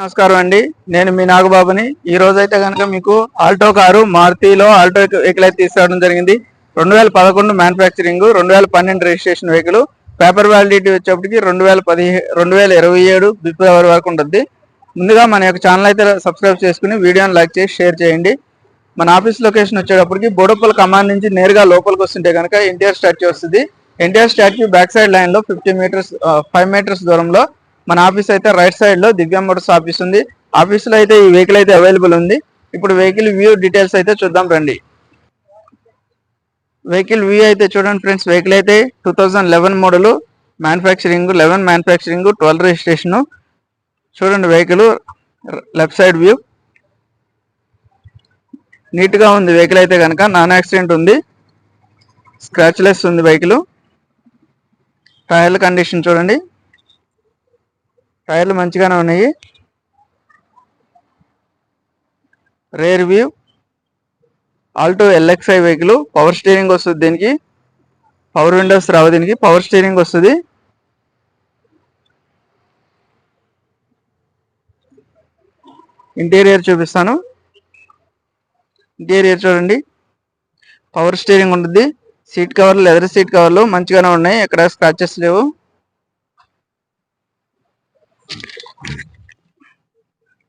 నమస్కారం అండి. నేను మీ నాగబాబుని. ఈ రోజు అయితే కనుక మీకు ఆల్టో కారు మారుతిలో ఆల్టో వెహికల్ అయితే తీసుకురావడం జరిగింది. 2011 manufacturing, 2012 registration vehicle. Paper validity వచ్చేప్పటికి 2027 ఫిబ్రవరి వరకు ఉంటుంది. ముందుగా మన యొక్క ఛానల్ అయితే సబ్స్క్రైబ్ చేసుకుని వీడియోని లైక్ చేసి షేర్ చేయండి. మన ఆఫీస్ లొకేషన్ వచ్చేటప్పటికి బోడుప్పల్ కమాండ్ నుంచి నేరుగా లోపలికి వస్తుంటే కనుక ఎన్టీఆర్ స్టాచ్యూ వస్తుంది. NTR statue back side line లో 5 మీటర్స్ దూరంలో మన ఆఫీస్ అయితే రైట్ సైడ్ లో దివ్య మోటార్స్ ఆఫీస్ ఉంది. ఆఫీస్ లో అయితే ఈ వెహికల్ అయితే అవైలబుల్ ఉంది. ఇప్పుడు వెహికల్ వ్యూ డీటెయిల్స్ అయితే చూద్దాం రండి. వెహికల్ వ్యూ అయితే చూడండి ఫ్రెండ్స్. వెహికల్ అయితే 2011 మోడల్, మ్యానుఫ్యాక్చరింగ్ 12 రిజిస్ట్రేషన్. చూడండి vehicle left side view neat గా ఉంది. వెహికల్ అయితే కనుక నాన్ యాక్సిడెంట్ ఉంది, స్క్రాచ్ లెస్ ఉంది వెహికల్. టైర్ల కండిషన్ చూడండి, టైర్లు మంచిగానే ఉన్నాయి. Rear view Alto LXi vehicle. Power steering వస్తుంది దీనికి, పవర్ విండోస్ రావు దీనికి, పవర్ స్టీరింగ్ వస్తుంది. ఇంటీరియర్ చూపిస్తాను. ఇంటీరియర్ చూడండి, పవర్ స్టీరింగ్ ఉంటుంది. సీట్ కవర్లు లెదర్ సీట్ కవర్లు మంచిగానే ఉన్నాయి, ఎక్కడ స్క్రాచెస్ లేవు.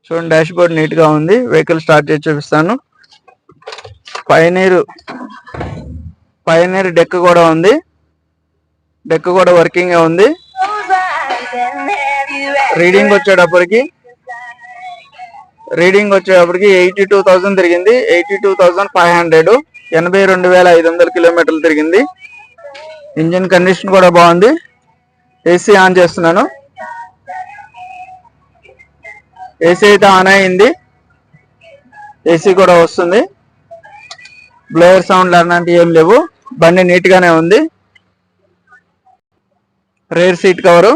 చూడండి డాష్ బోర్డ్ నీట్ గా ఉంది. వెహికల్ స్టార్ట్ చేసి చూపిస్తాను. పైనీర్ డెక్ కూడా ఉంది, డెక్ కూడా వర్కింగ్ గా ఉంది. రీడింగ్ వచ్చేటప్పటికి 82,000 తిరిగింది. 82,500, 82,500 కిలోమీటర్లు తిరిగింది. ఇంజిన్ కండిషన్ కూడా బాగుంది. ఏసీ ఆన్ చేస్తున్నాను. ఏసీ అయితే ఆన్ అయింది, ఏసీ కూడా వస్తుంది. బ్లోయర్ సౌండ్ అలాంటివి ఏం లేవు. బండి నీట్ గానే ఉంది. రేర్ సీట్ కవరు,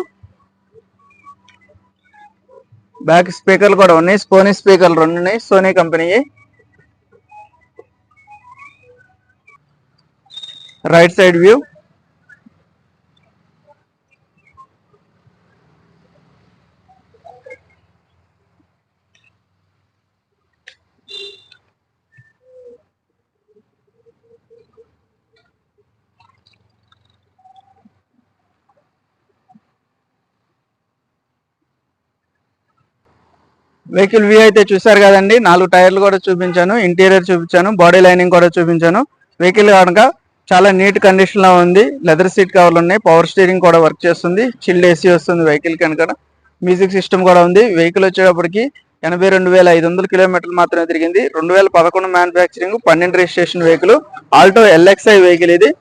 బ్యాక్ స్పీకర్లు కూడా ఉన్నాయి. సోనీ స్పీకర్లు 2 ఉన్నాయి, Sony company. Right side view vehicle view అయితే చూసారు కదండి. 4 టైర్లు కూడా చూపించాను, ఇంటీరియర్ చూపించాను, బాడీ లైనింగ్ కూడా చూపించాను. వెహికల్ కనుక చాలా నీట్ కండిషన్ లో ఉంది. లెదర్ సీట్ కవర్లు ఉన్నాయి, పవర్ స్టీరింగ్ కూడా వర్క్ చేస్తుంది, చిల్డ్ ఏసీ వస్తుంది వెహికల్ కనుక. మ్యూజిక్ సిస్టమ్ కూడా ఉంది. వెహికల్ వచ్చేటప్పటికి 82,500 కిలోమీటర్లు మాత్రమే తిరిగింది. 2011 manufacturing, 12 registration vehicle. Alto LXi vehicle ఇది.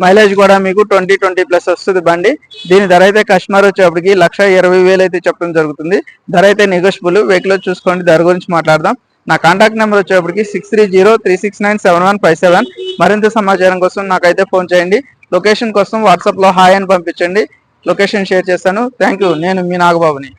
మైలేజ్ కూడా మీకు 20+ వస్తుంది బండి. దీని ధర అయితే కస్టమర్ వచ్చేప్పటికి 1,20,000 అయితే చెప్పడం జరుగుతుంది. ధర అయితే నెగోషియబుల్. వెహికల్ చూసుకోండి, ధర గురించి మాట్లాడదాం. నా కాంటాక్ట్ నెంబర్ వచ్చేప్పటికి 6303697157. మరింత సమాచారం కోసం నాకైతే ఫోన్ చేయండి. లొకేషన్ కోసం వాట్సాప్ లో హాయ్ అని పంపించండి, లొకేషన్ షేర్ చేస్తాను. Thank you. నేను మీ నాగబాబుని.